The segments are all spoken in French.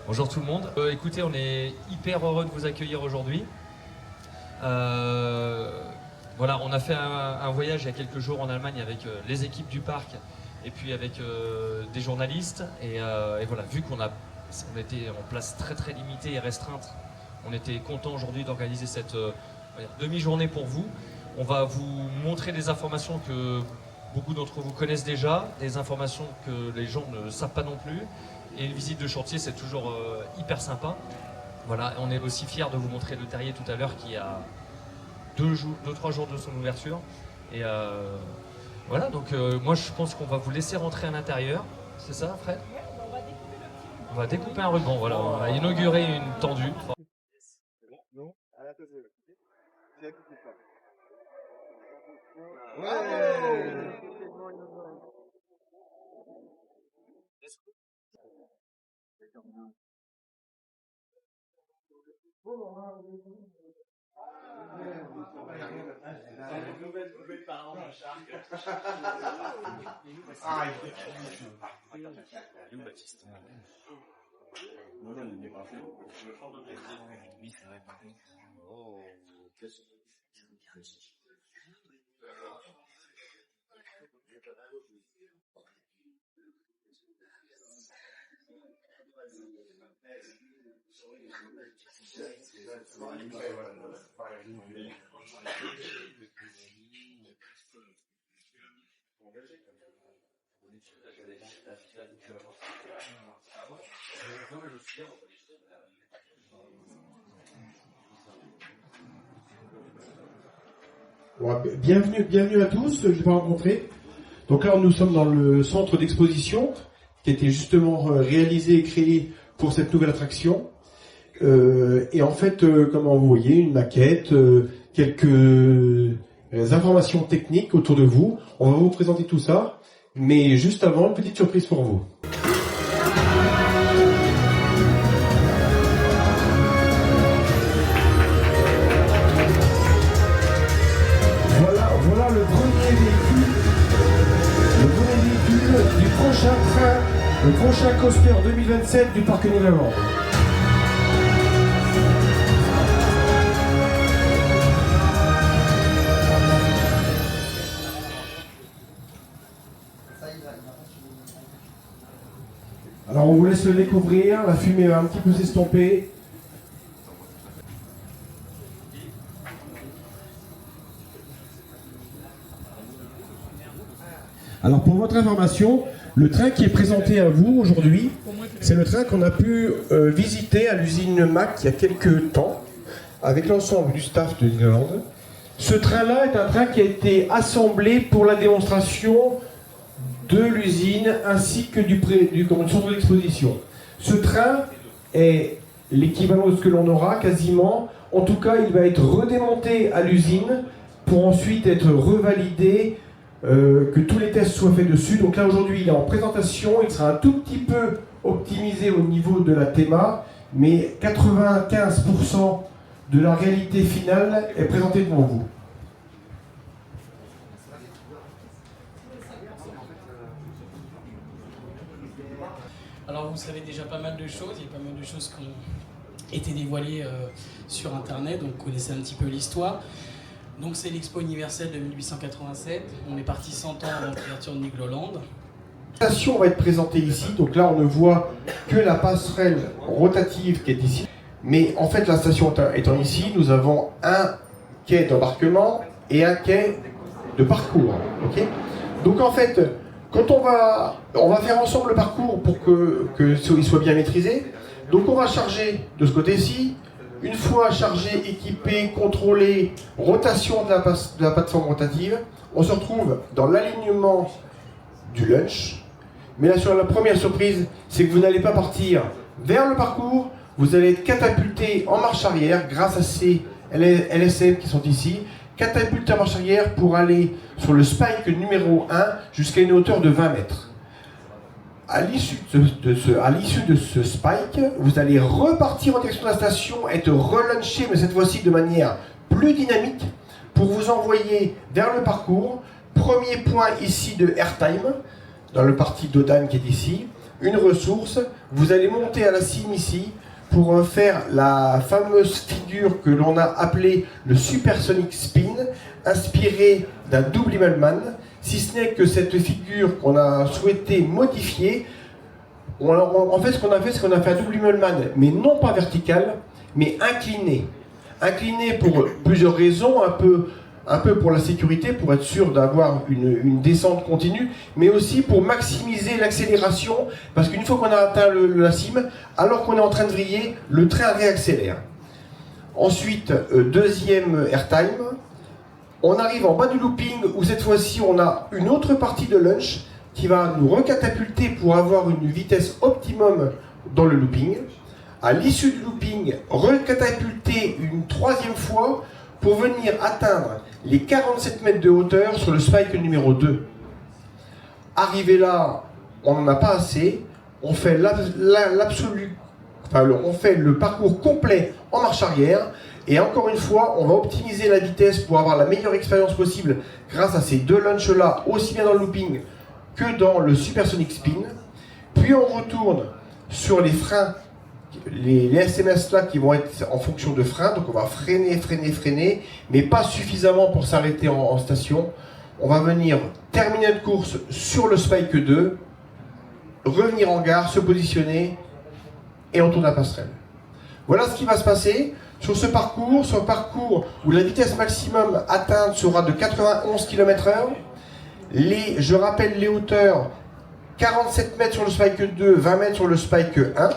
Bonjour tout le monde. Écoutez, on est hyper heureux de vous accueillir aujourd'hui. Voilà, on a fait un voyage il y a quelques jours en Allemagne avec les équipes du parc et puis avec des journalistes. Et voilà, vu on était en place très limitée et restreinte, on était content aujourd'hui d'organiser cette demi-journée pour vous. On va vous montrer des informations que beaucoup d'entre vous connaissent déjà, des informations que les gens ne savent pas non plus. Et une visite de chantier, c'est toujours hyper sympa. Voilà, on est aussi fiers de vous montrer le terrier tout à l'heure qui a 2-3 jours de son ouverture. Et voilà, donc moi je pense qu'on va vous laisser rentrer à l'intérieur. C'est ça, Fred? On va découper un ruban, voilà, on va inaugurer une tendue. Non. Bon, bienvenue à tous, je vais rencontrer. Donc là, nous sommes dans le centre d'exposition qui a été justement réalisé et créé pour cette nouvelle attraction. Et en fait, comme vous voyez, une maquette, quelques informations techniques autour de vous. On va vous présenter tout ça, mais juste avant, une petite surprise pour vous. Voilà le premier véhicule du prochain train, le prochain coaster 2027 du Parc Nigloland. Alors on vous laisse le découvrir, la fumée va un petit peu s'estomper. Alors pour votre information, le train qui est présenté à vous aujourd'hui, c'est le train qu'on a pu visiter à l'usine Mack il y a quelques temps, avec l'ensemble du staff de Nigloland. Ce train-là est un train qui a été assemblé pour la démonstration de l'usine ainsi que du centre d'exposition. Ce train est l'équivalent de ce que l'on aura quasiment. En tout cas, il va être redémonté à l'usine pour ensuite être revalidé, que tous les tests soient faits dessus. Donc là aujourd'hui il est en présentation, il sera un tout petit peu optimisé au niveau de la théma, mais 95% de la réalité finale est présentée devant vous. Alors vous savez déjà pas mal de choses, il y a pas mal de choses qui ont été dévoilées sur internet, donc vous connaissez un petit peu l'histoire. Donc c'est l'Expo universelle de 1887, on est parti 100 ans avant l'ouverture de Nigloland. La station va être présentée ici, donc là on ne voit que la passerelle rotative qui est ici. Mais en fait la station étant ici, nous avons un quai d'embarquement et un quai de parcours. Okay, donc en fait, quand on va faire ensemble le parcours pour qu'il soit bien maîtrisé. Donc on va charger de ce côté-ci. Une fois chargé, équipé, contrôlé, rotation de la plateforme rotative, on se retrouve dans l'alignement du lunch. Mais là, sur la première surprise, c'est que vous n'allez pas partir vers le parcours, vous allez être catapulté en marche arrière grâce à ces LSM qui sont ici, catapulté en marche arrière pour aller sur le spike numéro 1 jusqu'à une hauteur de 20 mètres. À l'issue de ce spike, vous allez repartir en direction de la station, être relunché, mais cette fois-ci de manière plus dynamique, pour vous envoyer vers le parcours. Premier point ici de airtime, dans le parti d'Odan qui est ici. une ressource. Vous allez monter à la cime ici pour faire la fameuse figure que l'on a appelée le Supersonic Spin, inspirée d'un double Immelmann, si ce n'est que cette figure qu'on a souhaité modifier, en fait ce qu'on a fait, c'est qu'on a fait un double Immelmann, mais non pas vertical, mais incliné. Incliné pour plusieurs raisons, un peu pour la sécurité, pour être sûr d'avoir une descente continue, mais aussi pour maximiser l'accélération, parce qu'une fois qu'on a atteint la cime, alors qu'on est en train de vriller, le train réaccélère. Ensuite, deuxième airtime, on arrive en bas du looping, où cette fois-ci on a une autre partie de launch qui va nous recatapulter pour avoir une vitesse optimum dans le looping. À l'issue du looping, recatapulter une troisième fois pour venir atteindre les 47 mètres de hauteur sur le spike numéro 2. Arrivé là, on n'en a pas assez, on fait on fait le parcours complet en marche arrière, et encore une fois, on va optimiser la vitesse pour avoir la meilleure expérience possible grâce à ces deux launches là, aussi bien dans le looping que dans le Supersonic Spin. Puis on retourne sur les freins, les SMS là qui vont être en fonction de frein, donc on va freiner, mais pas suffisamment pour s'arrêter en station. On va venir terminer notre course sur le Spike 2, revenir en gare, se positionner, et on tourne la passerelle. Voilà ce qui va se passer sur ce parcours où la vitesse maximum atteinte sera de 91 km/h. Je rappelle les hauteurs, 47 mètres sur le Spike 2, 20 mètres sur le Spike 1.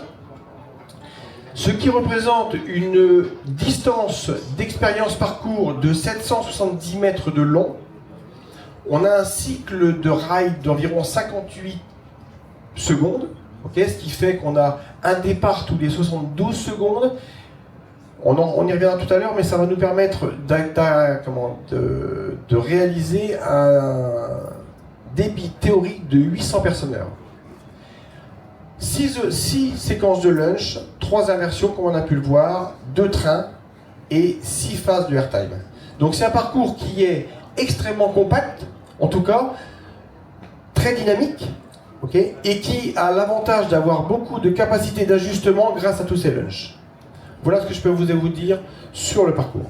Ce qui représente une distance d'expérience parcours de 770 mètres de long. On a un cycle de ride d'environ 58 secondes, ce qui fait qu'on a un départ tous les 72 secondes. On y reviendra tout à l'heure, mais ça va nous permettre de réaliser un débit théorique de 800 personnes-heure. 6 séquences de lunch, 3 inversions comme on a pu le voir, 2 trains et 6 phases de airtime. Donc c'est un parcours qui est extrêmement compact, en tout cas très dynamique, et qui a l'avantage d'avoir beaucoup de capacité d'ajustement grâce à tous ces lunchs. Voilà ce que je peux vous dire sur le parcours.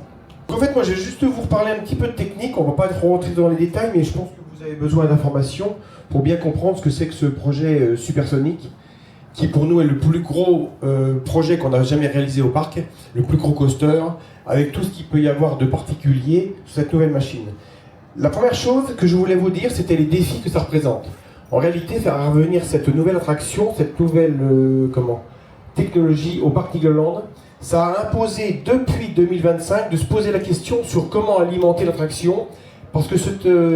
En fait, moi je vais juste vous reparler un petit peu de technique, on ne va pas trop rentrer dans les détails, mais je pense que vous avez besoin d'informations pour bien comprendre ce que c'est que ce projet Supersonic, qui pour nous est le plus gros projet qu'on a jamais réalisé au parc, le plus gros coaster, avec tout ce qu'il peut y avoir de particulier sur cette nouvelle machine. La première chose que je voulais vous dire, c'était les défis que ça représente. En réalité, faire revenir cette nouvelle attraction, cette nouvelle technologie au parc Nigloland, ça a imposé depuis 2025 de se poser la question sur comment alimenter l'attraction, parce que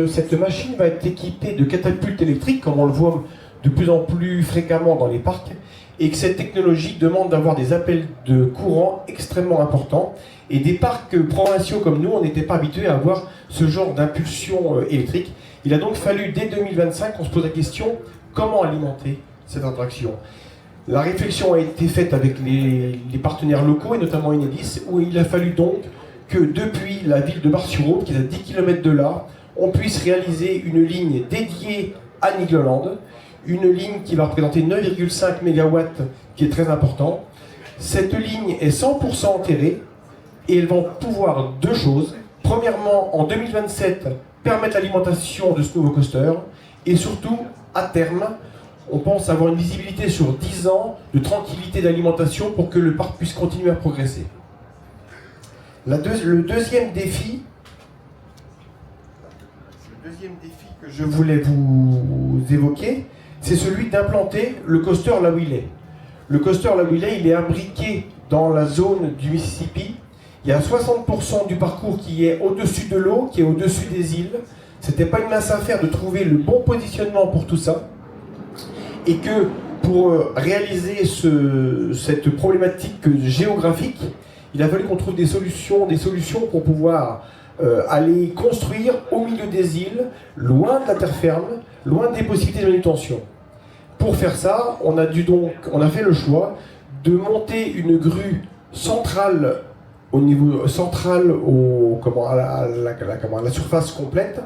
cette machine va être équipée de catapultes électriques, comme on le voit de plus en plus fréquemment dans les parcs, et que cette technologie demande d'avoir des appels de courant extrêmement importants. Et des parcs provinciaux comme nous, on n'était pas habitués à avoir ce genre d'impulsion électrique. Il a donc fallu, dès 2025, qu'on se pose la question, comment alimenter cette attraction. La réflexion a été faite avec les partenaires locaux, et notamment Enedis, où il a fallu donc que depuis la ville de Bar-sur-Aube, qui est à 10 km de là, on puisse réaliser une ligne dédiée à Nigloland, une ligne qui va représenter 9,5 MW, qui est très important. Cette ligne est 100% enterrée, et elles vont pouvoir deux choses. Premièrement, en 2027, permettre l'alimentation de ce nouveau coaster, et surtout, à terme, on pense avoir une visibilité sur 10 ans de tranquillité d'alimentation pour que le parc puisse continuer à progresser. Le deuxième défi que je voulais vous évoquer, c'est celui d'implanter le coaster là où il est. Le coaster là où il est imbriqué dans la zone du Mississippi. Il y a 60% du parcours qui est au-dessus de l'eau, qui est au-dessus des îles. C'était pas une mince affaire de trouver le bon positionnement pour tout ça. Et que pour réaliser cette problématique géographique, il a fallu qu'on trouve des solutions pour pouvoir aller construire au milieu des îles, loin de la terre ferme, loin des possibilités de manutention. Pour faire ça, on a fait le choix de monter une grue centrale au niveau central à la surface complète.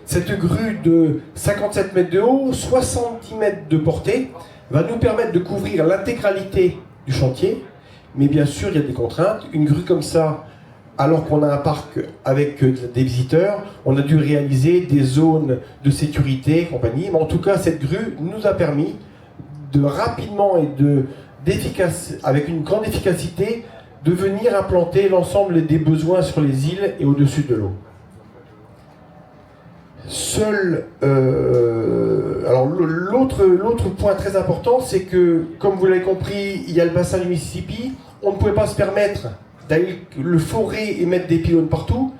Cette grue de 57 mètres de haut, 70 mètres de portée, va nous permettre de couvrir l'intégralité du chantier, mais bien sûr il y a des contraintes. Une grue comme ça, alors qu'on a un parc avec des visiteurs, on a dû réaliser des zones de sécurité et compagnie, mais en tout cas cette grue nous a permis de rapidement et avec une grande efficacité de venir implanter l'ensemble des besoins sur les îles et au-dessus de l'eau. Alors l'autre point très important, c'est que, comme vous l'avez compris, il y a le bassin du Mississippi. On ne pouvait pas se permettre d'aller le forer et mettre des pylônes partout.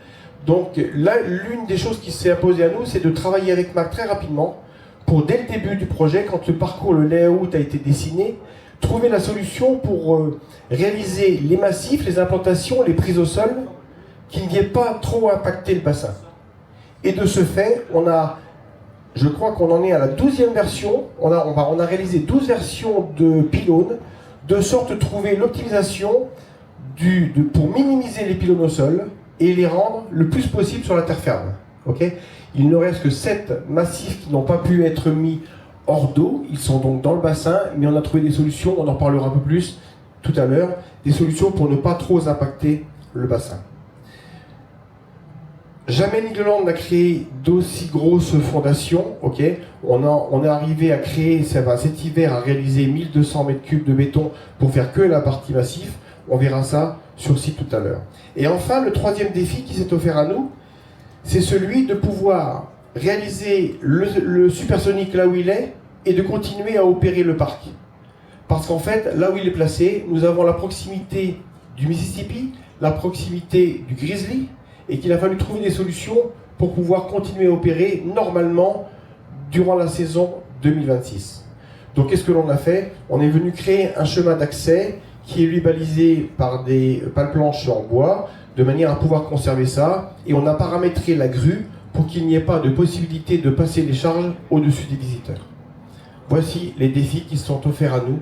Donc là, l'une des choses qui s'est imposée à nous, c'est de travailler avec Marc très rapidement pour, dès le début du projet, quand le parcours, le layout a été dessiné, trouver la solution pour réaliser les massifs, les implantations, les prises au sol, qui ne viennent pas trop impacter le bassin. Et de ce fait, je crois qu'on en est à la 12e version. On a réalisé 12 versions de pylônes, de sorte de trouver l'optimisation pour minimiser les pylônes au sol et les rendre le plus possible sur la terre ferme. Okay, il ne reste que 7 massifs qui n'ont pas pu être mis hors d'eau. Ils sont donc dans le bassin, mais on a trouvé des solutions, on en parlera un peu plus tout à l'heure, des solutions pour ne pas trop impacter le bassin. Jamais Nigloland n'a créé d'aussi grosses fondations. Okay. On est arrivé à créer, cet hiver, à réaliser 1200 m3 de béton pour faire que la partie massif. On verra ça sur site tout à l'heure. Et enfin, le troisième défi qui s'est offert à nous, c'est celui de pouvoir réaliser le supersonique là où il est et de continuer à opérer le parc. Parce qu'en fait, là où il est placé, nous avons la proximité du Mississippi, la proximité du Grizzly, et qu'il a fallu trouver des solutions pour pouvoir continuer à opérer normalement durant la saison 2026. Donc qu'est-ce que l'on a fait? On est venu créer un chemin d'accès qui est lui balisé par des pales planches en bois, de manière à pouvoir conserver ça, et on a paramétré la grue pour qu'il n'y ait pas de possibilité de passer les charges au-dessus des visiteurs. Voici les défis qui se sont offerts à nous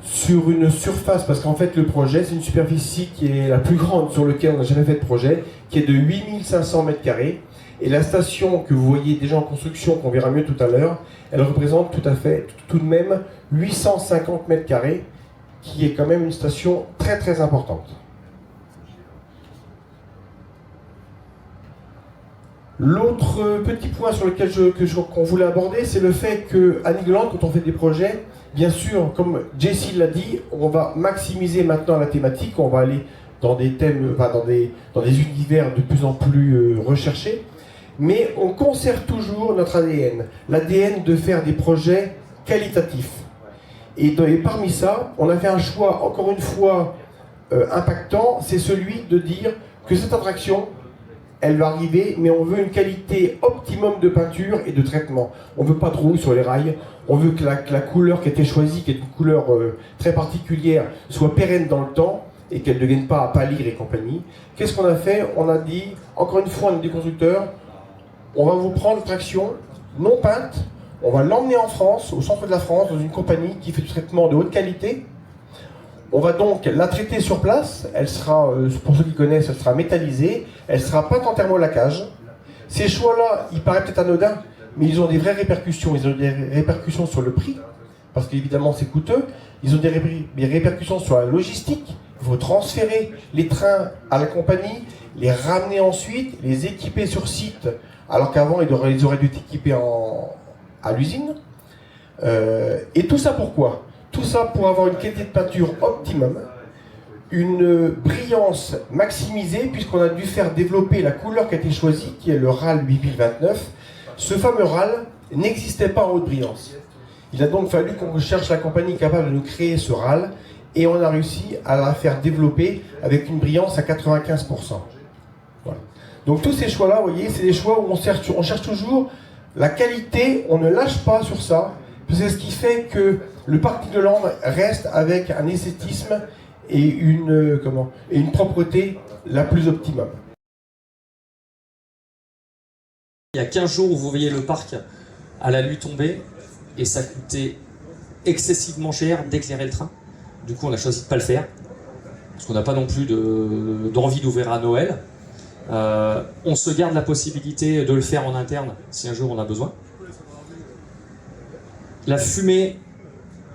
sur une surface, parce qu'en fait le projet, c'est une superficie qui est la plus grande sur laquelle on n'a jamais fait de projet, qui est de 8500 m², et la station que vous voyez déjà en construction, qu'on verra mieux tout à l'heure, elle représente tout de même 850 m², qui est quand même une station très très importante. L'autre petit point sur lequel qu'on voulait aborder, c'est le fait qu'à Nigloland, quand on fait des projets, bien sûr, comme Jessie l'a dit, on va maximiser maintenant la thématique, on va aller dans des thèmes, dans des univers de plus en plus recherchés, mais on conserve toujours notre ADN, l'ADN de faire des projets qualitatifs. Et parmi ça, on a fait un choix, encore une fois, impactant, c'est celui de dire que cette attraction, elle va arriver, mais on veut une qualité optimum de peinture et de traitement. On ne veut pas trop sur les rails, on veut que la couleur qui a été choisie, qui est une couleur très particulière, soit pérenne dans le temps et qu'elle ne devienne pas à pâlir et compagnie. Qu'est-ce qu'on a fait? On a dit, encore une fois, on est des constructeurs, on va vous prendre une traction non peinte, on va l'emmener en France, au centre de la France, dans une compagnie qui fait du traitement de haute qualité. On va donc la traiter sur place, elle sera, pour ceux qui connaissent, elle sera métallisée, elle sera peinte en thermolacage. Ces choix-là, ils paraissent peut-être anodins, mais ils ont des vraies répercussions. Ils ont des répercussions sur le prix, parce qu'évidemment c'est coûteux. Ils ont des répercussions sur la logistique. Il faut transférer les trains à la compagnie, les ramener ensuite, les équiper sur site, alors qu'avant ils auraient dû être équipés à l'usine. Et tout ça pourquoi? Tout ça pour avoir une qualité de peinture optimum, une brillance maximisée, puisqu'on a dû faire développer la couleur qui a été choisie, qui est le RAL 8029. Ce fameux RAL n'existait pas en haute brillance. Il a donc fallu qu'on recherche la compagnie capable de nous créer ce RAL, et on a réussi à la faire développer avec une brillance à 95%. Voilà. Donc tous ces choix-là, vous voyez, c'est des choix où on cherche toujours la qualité, on ne lâche pas sur ça. C'est ce qui fait que le parc Nigloland reste avec un esthétisme et une propreté la plus optimum. Il y a 15 jours où vous voyez le parc à la nuit tomber et ça coûtait excessivement cher d'éclairer le train. Du coup, on a choisi de ne pas le faire parce qu'on n'a pas non plus d'envie d'ouvrir à Noël. On se garde la possibilité de le faire en interne si un jour on a besoin. La fumée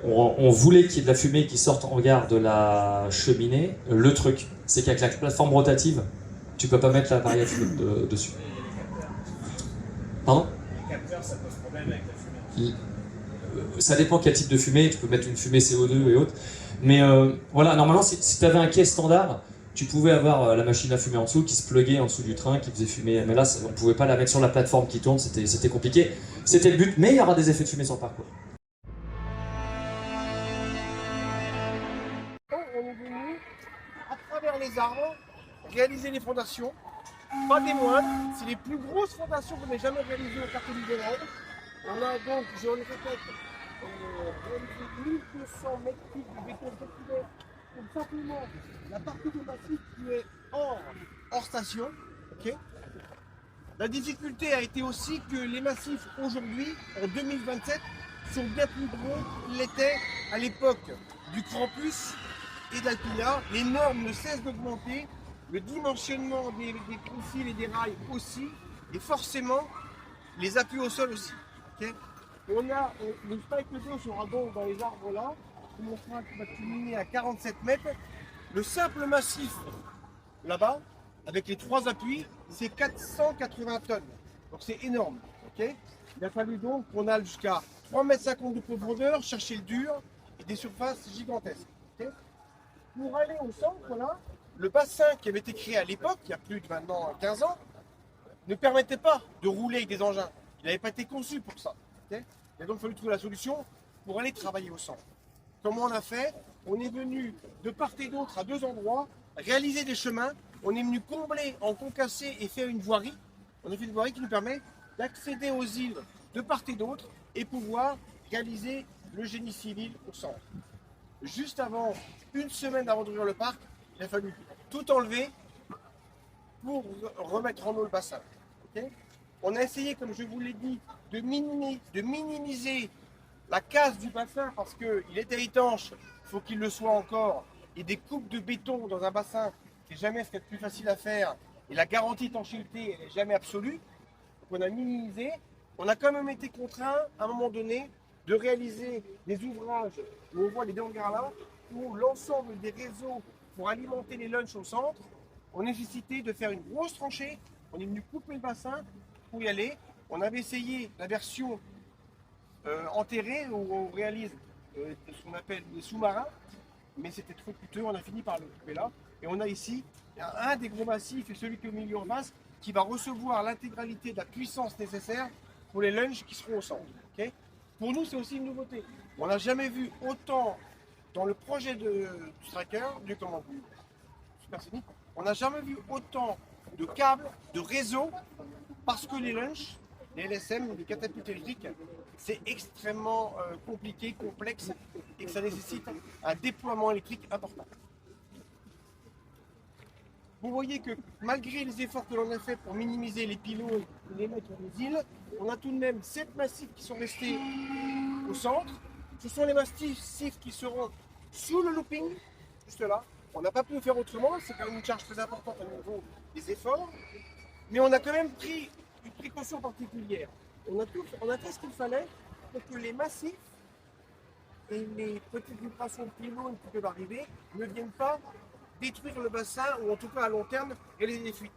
on voulait qu'il y ait de la fumée qui sorte en gare de la cheminée. Le truc, c'est qu'avec la plateforme rotative, tu peux pas mettre l'appareil à fumée dessus. Pardon ? Les capteurs, ça pose problème avec la fumée. Ça dépend quel type de fumée, tu peux mettre une fumée CO2 et autres. Mais voilà, normalement, si tu avais un quai standard, tu pouvais avoir la machine à fumer en dessous qui se pluguait en dessous du train, qui faisait fumer. Mais là, on pouvait pas la mettre sur la plateforme qui tourne, c'était compliqué. C'était le but, mais il y aura des effets de fumée sur le parcours. On est venu, à travers les arbres, réaliser les fondations. Pas des moindres, c'est les plus grosses fondations qu'on ait jamais réalisées au quartier du Vénal. On a donc, je le répète, réalisé 1200 mètres cubes de béton circulaire pour simplement la partie du massif qui est hors station. Okay. La difficulté a été aussi que les massifs aujourd'hui, en 2027, sont bien plus gros qu'ils l'étaient à l'époque du Crampus et de l'Alpina. Les normes ne cessent d'augmenter, le dimensionnement des profils et des rails aussi, et forcément les appuis au sol aussi. Okay. On a le spike d'eau sera donc dans les arbres là, mon frein qui va culminer à 47 mètres. Le simple massif là-bas, avec les 3 appuis, c'est 480 tonnes. Donc c'est énorme. Okay. Il a fallu donc qu'on aille jusqu'à 3,50 m de profondeur, chercher le dur et des surfaces gigantesques. Okay. Pour aller au centre là, le bassin qui avait été créé à l'époque, il y a plus de maintenant 15 ans, ne permettait pas de rouler avec des engins. Il n'avait pas été conçu pour ça. Okay. Il a donc fallu trouver la solution pour aller travailler au centre. Comment on a fait? On est venu de part et d'autre à 2 endroits, réaliser des chemins. On est venu combler en concassé et faire une voirie. On a fait une voirie qui nous permet d'accéder aux îles de part et d'autre et pouvoir réaliser le génie civil au centre. Juste avant, une semaine avant d'ouvrir le parc, il a fallu tout enlever pour remettre en eau le bassin. Okay. On a essayé, comme je vous l'ai dit, de minimiser la casse du bassin parce qu'il était étanche, il faut qu'il le soit encore. Et des coupes de béton dans un bassin, c'est jamais ce qui est le plus facile à faire. Et la garantie d'étanchéité, elle n'est jamais absolue. Donc on a minimisé. On a quand même été contraint, à un moment donné, de réaliser des ouvrages où on voit les deux hangars là, où l'ensemble des réseaux pour alimenter les lunchs au centre ont nécessité de faire une grosse tranchée. On est venu couper le bassin pour y aller. On avait essayé la version enterrée où on réalise ce qu'on appelle des sous-marins, mais c'était trop coûteux. On a fini par le couper là. Et on a ici un des gros massifs, et celui qui est au milieu en face, qui va recevoir l'intégralité de la puissance nécessaire pour les lunchs qui seront au centre. Okay. Pour nous, c'est aussi une nouveauté. On n'a jamais vu autant dans le projet du Striker, du Supersonic, on n'a jamais vu autant de câbles, de réseaux, parce que les lunchs, les LSM, les catapultes électriques, c'est extrêmement compliqué, complexe, et que ça nécessite un déploiement électrique important. Vous voyez que malgré les efforts que l'on a fait pour minimiser les pylônes et les mettre sur les îles, on a tout de même 7 massifs qui sont restés au centre. Ce sont les massifs qui seront sous le looping, juste là. On n'a pas pu le faire autrement, c'est quand même une charge très importante au niveau des efforts. Mais on a quand même pris une précaution particulière. On a fait ce qu'il fallait pour que les massifs et les petites vibrations de pylônes qui peuvent arriver ne viennent pas détruire le bassin ou en tout cas à long terme réaliser des fuites.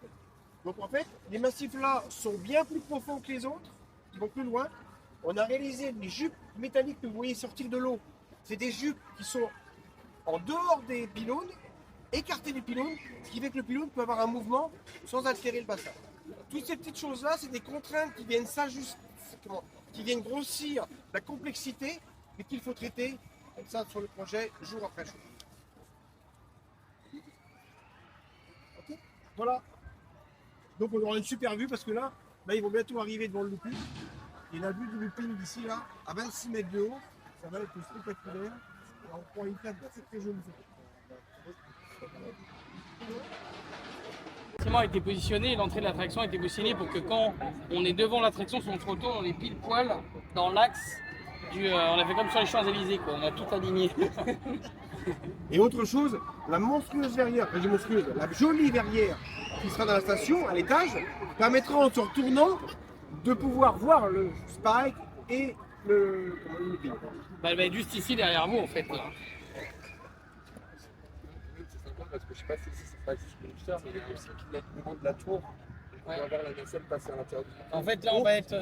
Donc en fait, les massifs là sont bien plus profonds que les autres, ils vont plus loin. On a réalisé des jupes métalliques que vous voyez sortir de l'eau. C'est des jupes qui sont en dehors des pylônes, écartées des pylônes, ce qui fait que le pylône peut avoir un mouvement sans altérer le bassin. Toutes ces petites choses là, c'est des contraintes qui viennent s'ajuster, qui viennent grossir la complexité, mais qu'il faut traiter comme ça sur le projet jour après jour. Okay. Voilà. Donc on aura une super vue parce que là ils vont bientôt arriver devant le looping. Et la vue du looping d'ici là, à 26 mètres de haut, ça va être spectaculaire. Et on prend une carte assez très jolie. A été positionné, l'entrée de l'attraction a été positionnée pour que quand on est devant l'attraction sur notre retour, on est pile poil dans l'axe du. On a fait comme sur les Champs-Élysées, quoi. On a tout aligné. Et autre chose, la monstrueuse verrière, enfin, monstrueuse, la jolie verrière qui sera dans la station, à l'étage, permettra en se retournant de pouvoir voir le spike et le grille. Bah, elle va être juste ici derrière vous en fait. Là. C'est sympa parce que je sais pas si c'est pas juste une histoire, mais il y a aussi l'alignement de la tour. On va voir la nacelle passer à l'intérieur du En fait, là, on va être.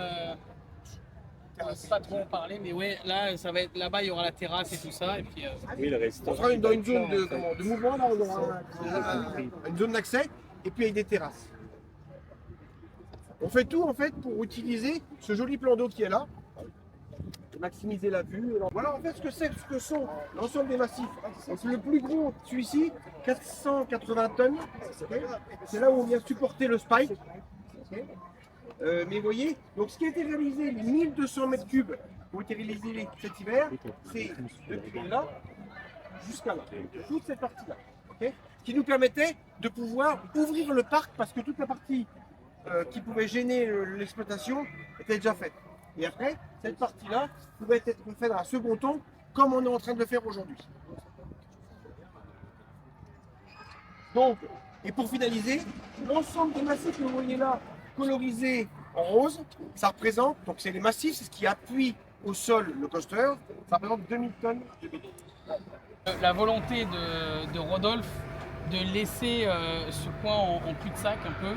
On ne sait pas trop en parler, mais ouais, là, ça va être là-bas, il y aura la terrasse et tout ça. Et puis, Oui, le restaurant. On sera dans une zone de mouvement, là, on aura une zone d'accès, et puis avec des terrasses. On fait tout en fait pour utiliser ce joli plan d'eau qui est là, maximiser la vue. Voilà en fait ce que sont l'ensemble des massifs. Donc, le plus gros, celui-ci, 480 tonnes. C'est là où on vient supporter le spike. Mais vous voyez, donc ce qui a été réalisé, les 1200 mètres cubes qui ont été réalisés cet hiver, c'est depuis là jusqu'à là, toute cette partie-là. Ce qui nous permettait de pouvoir ouvrir le parc parce que toute la partie qui pouvait gêner l'exploitation était déjà faite. Et après, cette partie-là pouvait être faite à un second temps, comme on est en train de le faire aujourd'hui. Donc, et pour finaliser, l'ensemble des massifs que vous voyez là, colorisés en rose, ça représente, donc c'est les massifs, c'est ce qui appuie au sol le coaster, ça représente 2000 tonnes de béton. la volonté de Rodolphe de laisser ce coin en cul-de-sac un peu,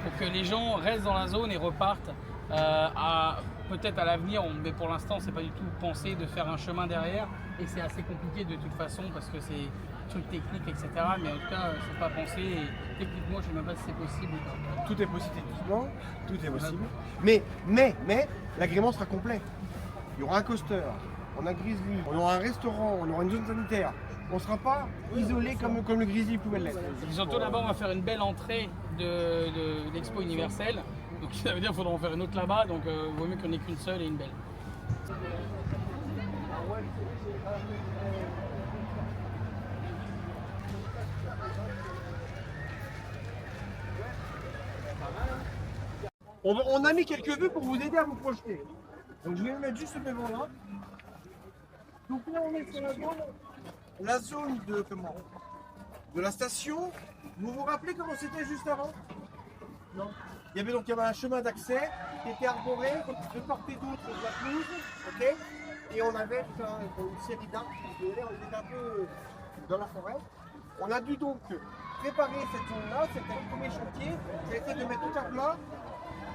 pour que les gens restent dans la zone et repartent peut-être à l'avenir, mais pour l'instant c'est pas du tout pensé de faire un chemin derrière et c'est assez compliqué de toute façon parce que c'est trucs techniques etc. Mais en tout cas c'est pas pensé et techniquement je sais même pas si c'est possible ou pas. Tout est possible techniquement, tout est possible. Mais l'agrément sera complet. Il y aura un coaster, on a Grizzly, on aura un restaurant, on aura une zone sanitaire. On ne sera pas isolé comme le Grizzly pouvait l'être. Surtout là-bas on va faire une belle entrée de l'Expo universelle. Donc ça veut dire qu'il faudra en faire une autre là-bas, donc il vaut mieux qu'on ait qu'une seule et une belle. On a mis quelques vues pour vous aider à vous projeter. Donc je vais me mettre juste devant là. Donc là on est sur la zone de la station. Vous vous rappelez comment c'était juste avant? Non. Il y avait un chemin d'accès qui était arboré de part et d'autre de la pelouse, ok. Et on avait une série d'arbres. On était un peu dans la forêt. On a dû donc préparer cette zone-là. C'était le premier chantier. Ça a été de mettre tout à plat,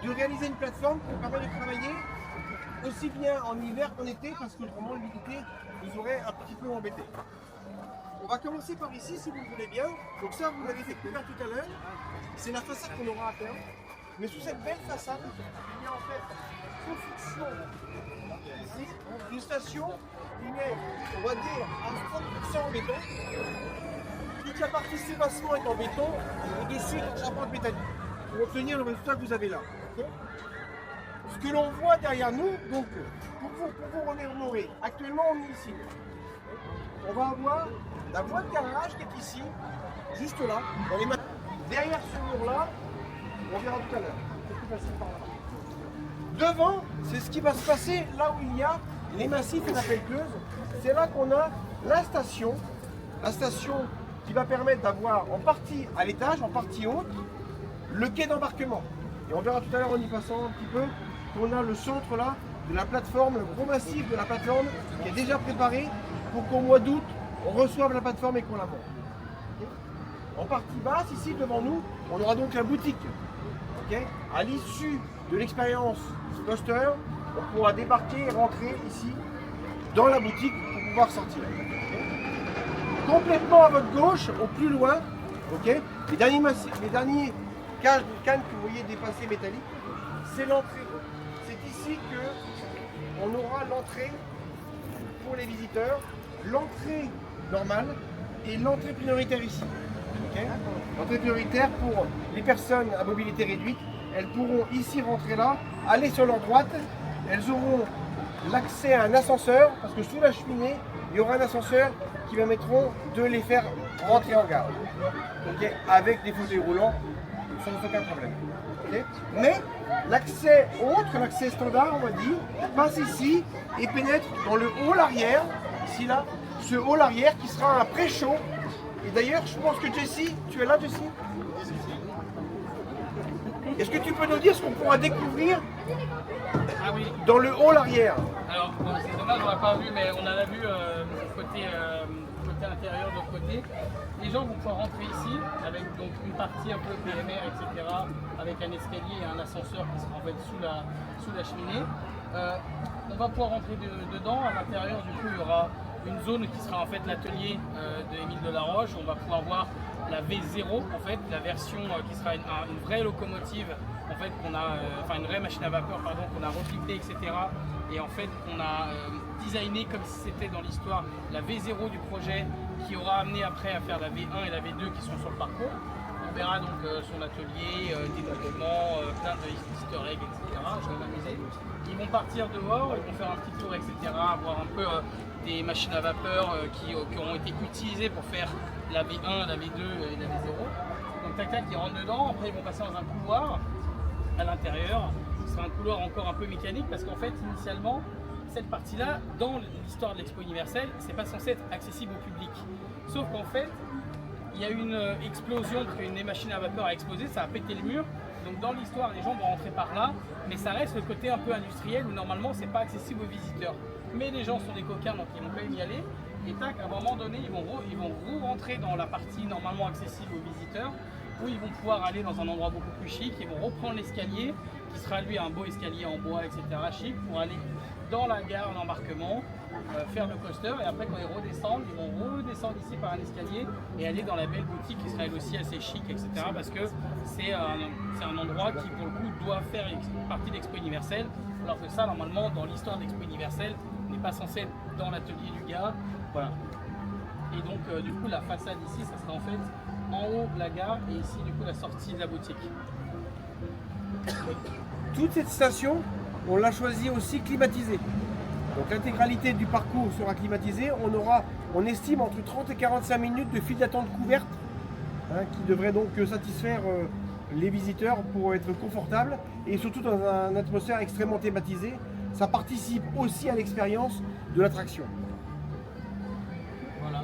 de réaliser une plateforme pour permettre de travailler aussi bien en hiver qu'en été, parce que vraiment l'humidité nous aurait un petit peu embêté. On va commencer par ici si vous voulez bien. Donc ça, vous l'avez découvert tout à l'heure. C'est la façade qu'on aura à faire. Mais sous cette belle façade, il y a en fait construction ici, une station qui est, on va dire, à 30% en béton. Toute la partie sébassement est en béton, et dessus est en charpente métallique. Pour obtenir le résultat que vous avez là. Okay. Ce que l'on voit derrière nous, donc, pour vous remémorer, actuellement on est ici. On va avoir la voie de garage qui est ici, juste là, dans les derrière ce mur-là, on verra tout à l'heure. C'est plus facile par là. Devant, c'est ce qui va se passer là où il y a les massifs et la pelleteuse. C'est là qu'on a la station qui va permettre d'avoir en partie à l'étage, en partie haute, le quai d'embarquement. Et on verra tout à l'heure en y passant un petit peu qu'on a le centre là de la plateforme, le gros massif de la plateforme qui est déjà préparé pour qu'au mois d'août, on reçoive la plateforme et qu'on la monte. En partie basse, ici devant nous, on aura donc la boutique. Okay. À l'issue de l'expérience coaster, on pourra débarquer et rentrer ici dans la boutique pour pouvoir sortir. Okay. Complètement à votre gauche, au plus loin, okay, les derniers cannes que vous voyez dépasser métalliques, c'est l'entrée. C'est ici qu'on aura l'entrée pour les visiteurs, l'entrée normale et l'entrée prioritaire ici. Okay. L'entrée prioritaire pour les personnes à mobilité réduite, elles pourront ici rentrer là, aller sur leur droite, elles auront l'accès à un ascenseur, parce que sous la cheminée, il y aura un ascenseur qui permettront de les faire rentrer en gare. Okay. Avec des fauteuils roulants, sans aucun problème. Okay. Mais l'accès autre, l'accès standard, on va dire, passe ici et pénètre dans le hall arrière, ici là, ce hall arrière qui sera un pré-chaud. Et d'ailleurs, je pense que Jessie, tu es là, Jessie? Est-ce que tu peux nous dire ce qu'on pourra découvrir Ah oui. dans le hall arrière? Alors, bon, c'est dommage, on l'a pas vu, mais on en a vu côté intérieur de l'autre côté. Les gens vont pouvoir rentrer ici avec donc une partie un peu PMR, etc. avec un escalier et un ascenseur qui sera en fait sous la cheminée. On va pouvoir rentrer dedans. À l'intérieur, du coup, il y aura une zone qui sera en fait l'atelier de Émile Delaroche. On va pouvoir voir la V0, en fait, la version qui sera une vraie locomotive, en fait, qu'on a, enfin une vraie machine à vapeur, pardon, qu'on a repliquée, etc. Et en fait, on a designé comme si c'était dans l'histoire la V0 du projet qui aura amené après à faire la V1 et la V2 qui sont sur le parcours. On verra donc son atelier, des documents, plein de easter eggs, etc. Je vais m'amuser. Ils vont partir dehors, ils vont faire un petit tour, etc. Voir un peu des machines à vapeur qui auront été utilisées pour faire la V1, la V2 et la V0. Donc tac tac, ils rentrent dedans, après ils vont passer dans un couloir à l'intérieur. Ce sera un couloir encore un peu mécanique parce qu'en fait, initialement, cette partie-là, dans l'histoire de l'Expo universelle, c'est pas censé être accessible au public. Sauf qu'en fait, il y a eu une explosion parce qu'une des machines à vapeur a explosé, ça a pété le mur. Donc dans l'histoire, les gens vont rentrer par là, mais ça reste le côté un peu industriel où normalement c'est pas accessible aux visiteurs. Mais les gens sont des coquins, donc ils vont quand même y aller. Et tac, à un moment donné, ils vont rentrer dans la partie normalement accessible aux visiteurs, où ils vont pouvoir aller dans un endroit beaucoup plus chic. Ils vont reprendre l'escalier, qui sera lui un beau escalier en bois, etc. chic, pour aller dans la gare d'embarquement, faire le coaster, et après quand ils redescendent, ils vont redescendre ici par un escalier et aller dans la belle boutique qui sera elle aussi assez chic, etc. parce que c'est un endroit qui pour le coup doit faire partie de l'Expo universelle, alors que ça normalement dans l'histoire de l'Expo universelle n'est pas censé être dans l'atelier du gars. Voilà. Et donc du coup la façade ici, ça sera en fait en haut la gare et ici du coup la sortie de la boutique. Toute cette station, on l'a choisie aussi climatisée. Donc l'intégralité du parcours sera climatisée. On estime entre 30 et 45 minutes de file d'attente couverte, hein, qui devrait donc satisfaire les visiteurs pour être confortables et surtout dans une atmosphère extrêmement thématisée. Ça participe aussi à l'expérience de l'attraction. Voilà.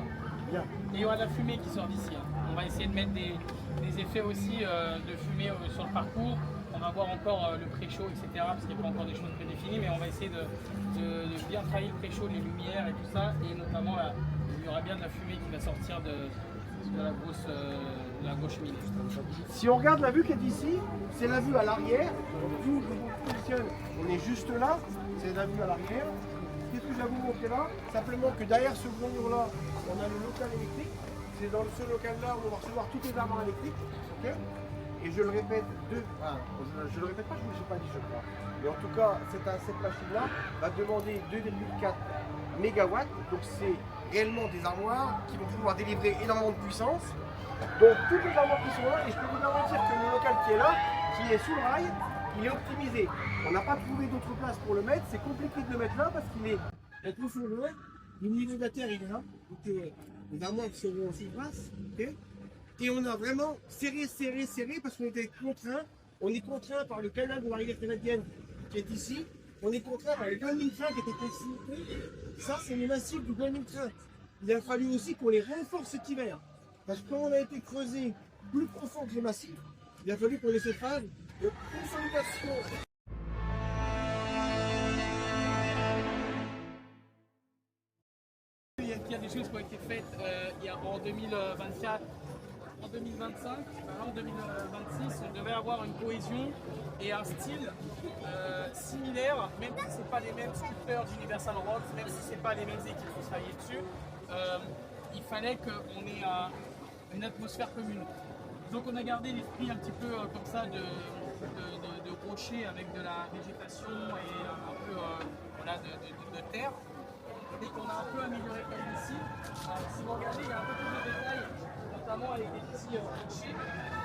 Bien. Et il y aura de la fumée qui sort d'ici. Hein. On va essayer de mettre des effets aussi de fumée sur le parcours. On va voir encore le pré-show, etc. parce qu'il n'y a pas encore des choses prédéfinies, mais on va essayer de bien travailler le pré-show, les lumières et tout ça. Et notamment, là, il y aura bien de la fumée qui va sortir de la grosse cheminée. Si on regarde la vue qui est ici, c'est la vue à l'arrière. Nous, je vous positionne, on est juste là, c'est la vue à l'arrière. Qu'est-ce que je vais vous montrer là? Simplement que derrière ce gros mur-là, on a le local électrique. C'est dans ce local-là où on va recevoir toutes les armoires électriques. Okay, et je le répète, je le répète pas, je ne l'ai pas dit, je crois. Mais en tout cas, cette machine-là va demander 2,4 MW. Donc c'est réellement des armoires qui vont pouvoir délivrer énormément de puissance. Donc toutes les armoires qui sont là, et je peux vous garantir que le local qui est là, qui est sous le rail, il est optimisé. On n'a pas trouvé d'autre place pour le mettre, c'est compliqué de le mettre là parce qu'il est en profondeur. Le niveau de la terre il est là, donc les armoires seront en surface. Okay, et on a vraiment serré parce qu'on était contraint. On est contraint par le canal de la rivière canadienne qui est ici. On est contraint par le Guanyin Train qui est à proximité. Ça, c'est les massifs du Guanyin Train. Il a fallu aussi qu'on les renforce cet hiver. Parce que quand on a été creusé plus profond que les massifs, il a fallu qu'on ait cette phase de consolidation. Il y a des choses qui ont été faites en 2024. En 2025, en 2026, on devait avoir une cohésion et un style similaire, même si ce n'est pas les mêmes sculpteurs d'Universal Rocks, même si ce n'est pas les mêmes équipes qui travaillent dessus, il fallait qu'on ait une atmosphère commune. Donc on a gardé l'esprit un petit peu comme ça de rocher avec de la végétation et un peu voilà, de terre. Et qu'on a un peu amélioré comme ici. Si vous regardez, il y a un peu plus de détails, notamment avec des petits rochers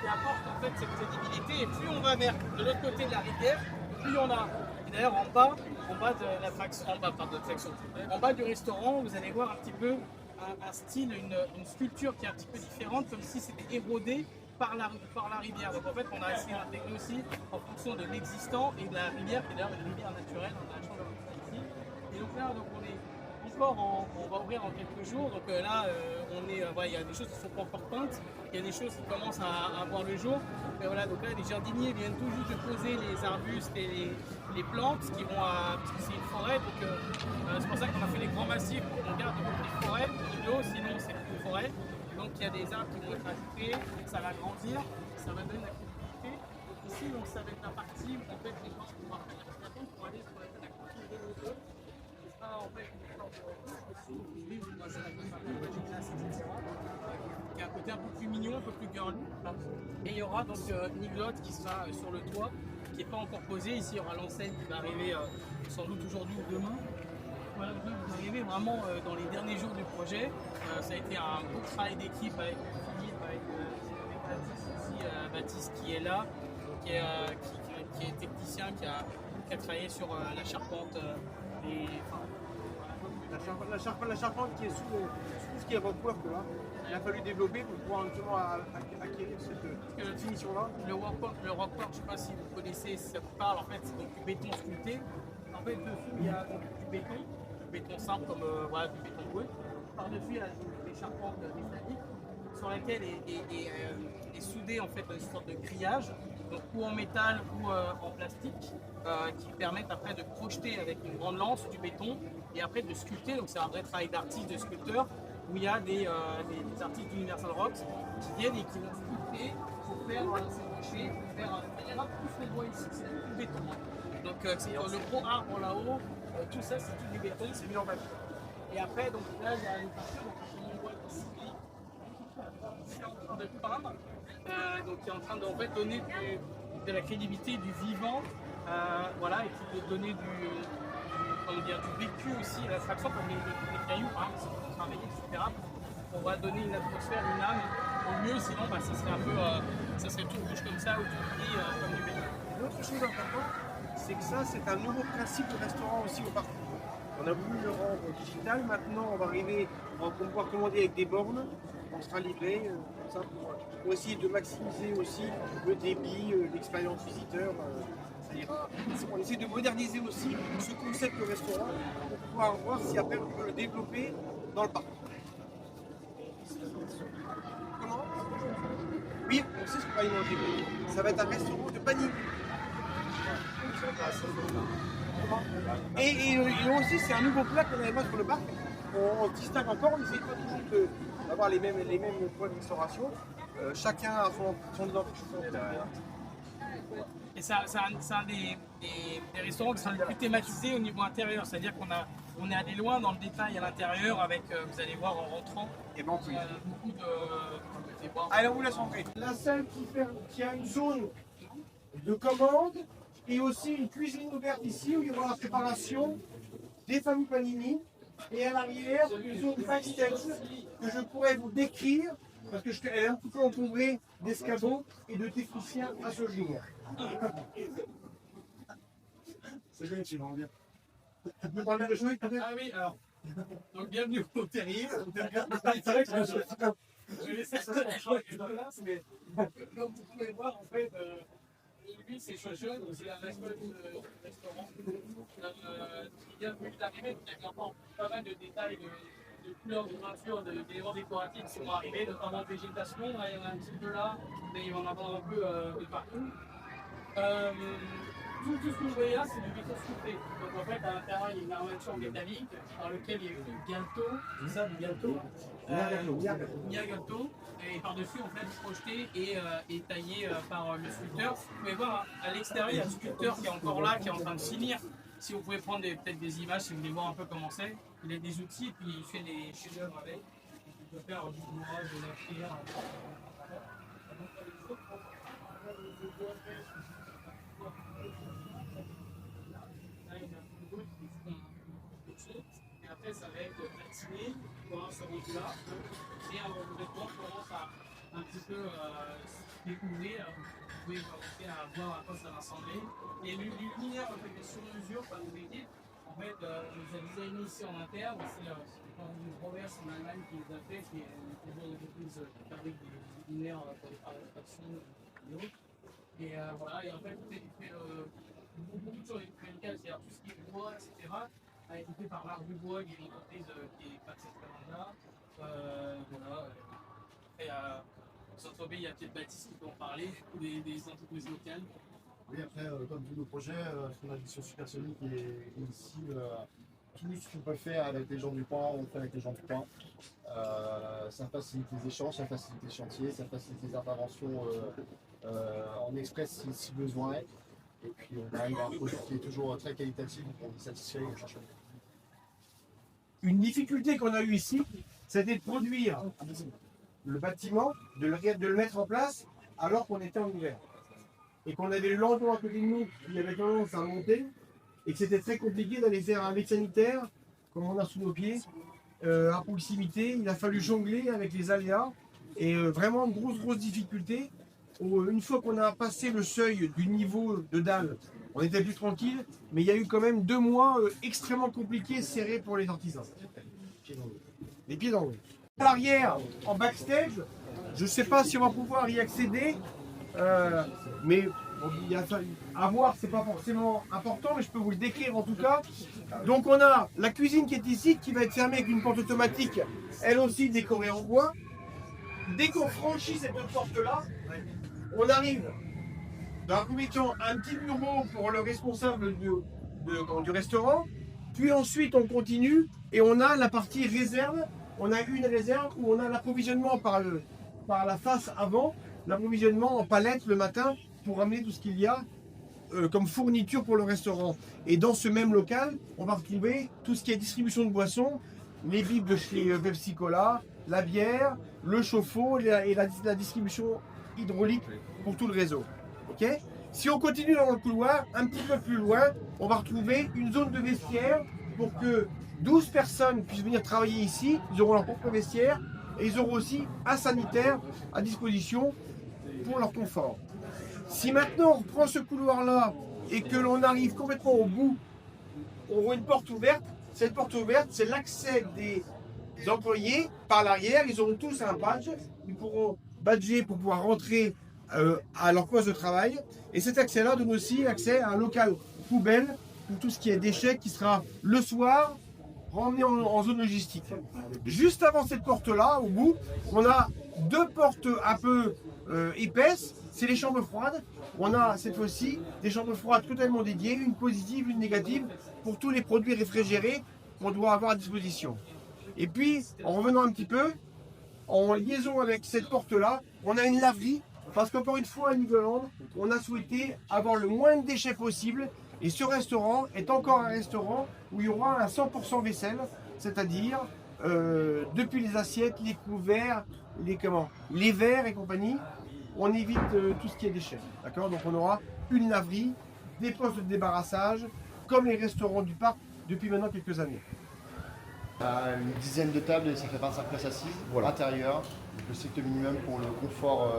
qui apportent en fait cette crédibilité. Et plus on va vers de l'autre côté de la rivière, plus on a. Et d'ailleurs en bas de l'attraction, en bas du restaurant, vous allez voir un petit peu un style, une sculpture qui est un petit peu différente, comme si c'était érodé par la rivière. Donc en fait, on a essayé d'intégrer aussi en fonction de l'existant et de la rivière, qui est d'ailleurs une rivière naturelle. On a la chance d'avoir ça ici. Et donc là, on est encore on va ouvrir en quelques jours. Donc là, il y a des choses qui sont pas encore peintes, il y a des choses qui commencent à voir le jour. voilà, donc là les jardiniers viennent tout juste de poser les arbustes et les plantes qui vont parce que c'est une forêt, donc c'est pour ça qu'on a fait les grands massifs pour qu'on garde les forêts de l'eau, sinon c'est une forêt. Et donc il y a des arbres qui vont être ajoutés, ça va grandir, ça va donner de l'activité. Ici donc ça va être la partie où en fait les gens vont pouvoir faire la respiration pour aller sur la culture de l'eau. En fait, qui a un côté un peu plus mignon, un peu plus girly. Et il y aura donc une iglotte qui sera sur le toit, qui n'est pas encore posée. Ici, il y aura l'enseigne qui va arriver sans doute aujourd'hui ou demain. Voilà, donc là, vous arrivez vraiment dans les derniers jours du projet. Ça a été un beau travail d'équipe avec Philippe, avec Baptiste ici, Baptiste qui est là, qui est technicien, qui a travaillé sur la charpente. La charpente qui est sous ce qui est votre work là, il a fallu développer pour pouvoir justement acquérir cette finition-là. Le rockwork, je ne sais pas si vous connaissez, si ça vous parle, en fait, c'est donc du béton sculpté. En fait, dessous, il y a donc du béton simple comme voilà, du béton brut. Par-dessus, il y a des charpentes métalliques sur lesquelles est soudé en fait une sorte de grillage, donc ou en métal ou en plastique, qui permettent après de projeter avec une grande lance du béton et après de sculpter. Donc c'est un vrai travail d'artiste, de sculpteur, où il y a des artistes d'Universal Rocks qui viennent et qui vont sculpter pour faire ces rochers, pour faire. Il y en a tout ce qu'on voit ici, c'est du béton. Donc c'est le gros arbre là-haut, tout ça c'est tout du béton, c'est mis en papier. Et après, donc là il y a une partie on voit ici. De peindre, donc qui est en train de en fait, donner de la crédibilité, du vivant, voilà, et qui peut donner du vécu aussi, l'attraction comme les cailloux, par exemple, si on travaille, etc. On va donner une atmosphère, une âme, au mieux, sinon bah, ça serait un peu, ça serait tout rouge comme ça ou tout gris comme du béton. L'autre chose importante, c'est que ça, c'est un nouveau principe de restaurant aussi au parcours. On a voulu le rendre digital, maintenant on va arriver, on va pouvoir commander avec des bornes, on sera livré, comme ça, pour essayer de maximiser aussi le débit, l'expérience visiteur. Ça ira. On essaie de moderniser aussi ce concept de restaurant pour pouvoir voir si après on peut le développer dans le parc. Comment? Oui, on sait ce qu'on va y manger. Ça va être un restaurant de panier. Et aussi, c'est un nouveau plat qu'on n'avait pas sur le parc. On se distingue encore, on n'essaie pas toujours d'avoir les mêmes points de restauration. Chacun a son identité. Et c'est un des restaurants qui sont les plus thématisés au niveau intérieur, c'est-à-dire qu'on est allé loin dans le détail à l'intérieur avec, vous allez voir en rentrant, Et bon, oui. beaucoup de. Allez, on vous laisse entrer. La salle qui a une zone de commande et aussi une cuisine ouverte ici où il y aura la préparation des familles panini et à l'arrière une zone backstage que je pourrais vous décrire parce que elle est un petit peu encombrée d'escabeaux et de techniciens à ce jour. C'est bien, tu vas bien. Tu peux parler de choses peut-être? Ah oui, alors. Donc bienvenue au terrier. C'est vrai que Je vais laisser ça sur la place, mais comme vous pouvez voir, en fait, lui c'est Chochon, c'est un restaurant. Il vient d'arriver, il y a encore pas mal de détails, de couleurs, de peintures, d'éléments décoratifs qui sont arrivés, notamment de végétation, il y en a un petit peu là, mais il va en avoir un peu de partout. Tout ce que vous voyez là, c'est du béton sculpté. Donc en fait, à l'intérieur, il y a une armature métallique par lequel il y a eu du gâteau, c'est ça, du gâteau. Gâteau. Et par-dessus, en fait, projeté et taillé par le sculpteur. Vous pouvez voir, à l'extérieur, il y a le sculpteur qui est encore là, qui est en train de finir. Si vous pouvez prendre peut-être des images, si vous voulez voir un peu comment c'est. Il a des outils et puis il fait des chefs-d'œuvre avec. Il peut faire du bourrage, de la pierre. Et après ça va être patiné pour ce rendu-là. Et votre vêtement commence à un petit peu se découvrir. Vous pouvez commencer à voir à quoi ça va ressembler. Et les luminaires sur mesure par nos équipes, en fait, nous a designé ici en interne. C'est Robert en Allemagne qui les a fait, qui est une entreprise qui fabrique des luminaires pour les fabrications et autres. Et voilà, et en fait, tout est fait beaucoup de choses médicales, c'est-à-dire tout ce qui est bois, etc., a été fait par l'Art du Bois, qui est une entreprise qui est pas de cette commande-là. Voilà. Et centre-ville, il y a peut-être Baptiste qui peut en parler, ou des entreprises locales. Oui, après, comme tous nos projets, son addition supersonique est ici. Tout ce qu'on peut faire avec les gens du coin, on le fait avec les gens du coin. Ça facilite les échanges, ça facilite les chantiers, ça facilite les interventions en express si besoin est. Et puis on arrive à un projet qui est toujours très qualitatif, on est satisfait et on cherche. Une difficulté qu'on a eue ici, c'était de produire le bâtiment, de le mettre en place alors qu'on était en hiver. Et qu'on avait le lendemain à côté de nous qui avait tendance à monter, et que c'était très compliqué d'aller faire un vide sanitaire, comme on a sous nos pieds, à proximité. Il a fallu jongler avec les aléas, et vraiment une grosse difficulté. Une fois qu'on a passé le seuil du niveau de dalle, on était plus tranquille, mais il y a eu quand même 2 mois extrêmement compliqués, serrés pour les artisans. Les pieds dans l'eau. À l'arrière, en backstage, je ne sais pas si on va pouvoir y accéder, mais il y a à voir, c'est pas forcément important, mais je peux vous le décrire en tout cas. Donc on a la cuisine qui est ici, qui va être fermée avec une porte automatique, elle aussi décorée en bois. Dès qu'on franchit cette porte-là, on arrive dans un premier temps un petit bureau pour le responsable du restaurant, puis ensuite on continue et on a la partie réserve. On a une réserve où on a l'approvisionnement par la face avant, l'approvisionnement en palette le matin pour amener tout ce qu'il y a comme fourniture pour le restaurant. Et dans ce même local, on va retrouver tout ce qui est distribution de boissons, les bibles de chez Pepsi Cola, la bière, le chauffe-eau et la distribution hydraulique pour tout le réseau. Okay, si on continue dans le couloir, un petit peu plus loin, on va retrouver une zone de vestiaire pour que 12 personnes puissent venir travailler ici. Ils auront leur propre vestiaire et ils auront aussi un sanitaire à disposition pour leur confort. Si maintenant on reprend ce couloir-là et que l'on arrive complètement au bout, on voit une porte ouverte. Cette porte ouverte, c'est l'accès des employés par l'arrière. Ils auront tous un badge. Ils pourront badger pour pouvoir rentrer à leur poste de travail. Et cet accès-là donne aussi accès à un local poubelle pour tout ce qui est déchets qui sera le soir ramené en zone logistique. Juste avant cette porte-là, au bout, on a 2 portes un peu épaisses. C'est les chambres froides. On a cette fois-ci des chambres froides totalement dédiées, une positive, une négative, pour tous les produits réfrigérés qu'on doit avoir à disposition. Et puis, en revenant un petit peu, en liaison avec cette porte-là, on a une laverie, parce qu'encore une fois, à Niveland, on a souhaité avoir le moins de déchets possible. Et ce restaurant est encore un restaurant où il y aura un 100% vaisselle, c'est-à-dire depuis les assiettes, les couverts, les verres et compagnie, on évite tout ce qui est déchets. D'accord ? Donc on aura une laverie, des postes de débarrassage, comme les restaurants du parc depuis maintenant quelques années. Une dizaine de tables et ça fait 25 places assises, voilà. Intérieur, donc le strict minimum pour le confort,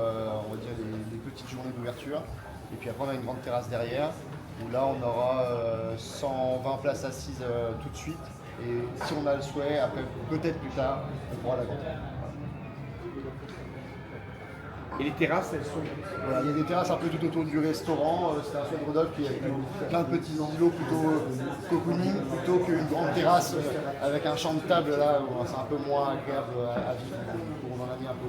on va dire les petites journées d'ouverture. Et puis après on a une grande terrasse derrière, où là on aura 120 places assises tout de suite. Et si on a le souhait, après peut-être plus tard, on pourra l'agrandir. Et les terrasses, elles sont... Voilà, il y a des terrasses un peu tout autour du restaurant. C'est un seul Rodolphe qui a plein de petits îlots plutôt cocooning, plutôt qu'une grande terrasse avec un champ de table là où c'est un peu moins agréable à vivre. On en a mis un peu.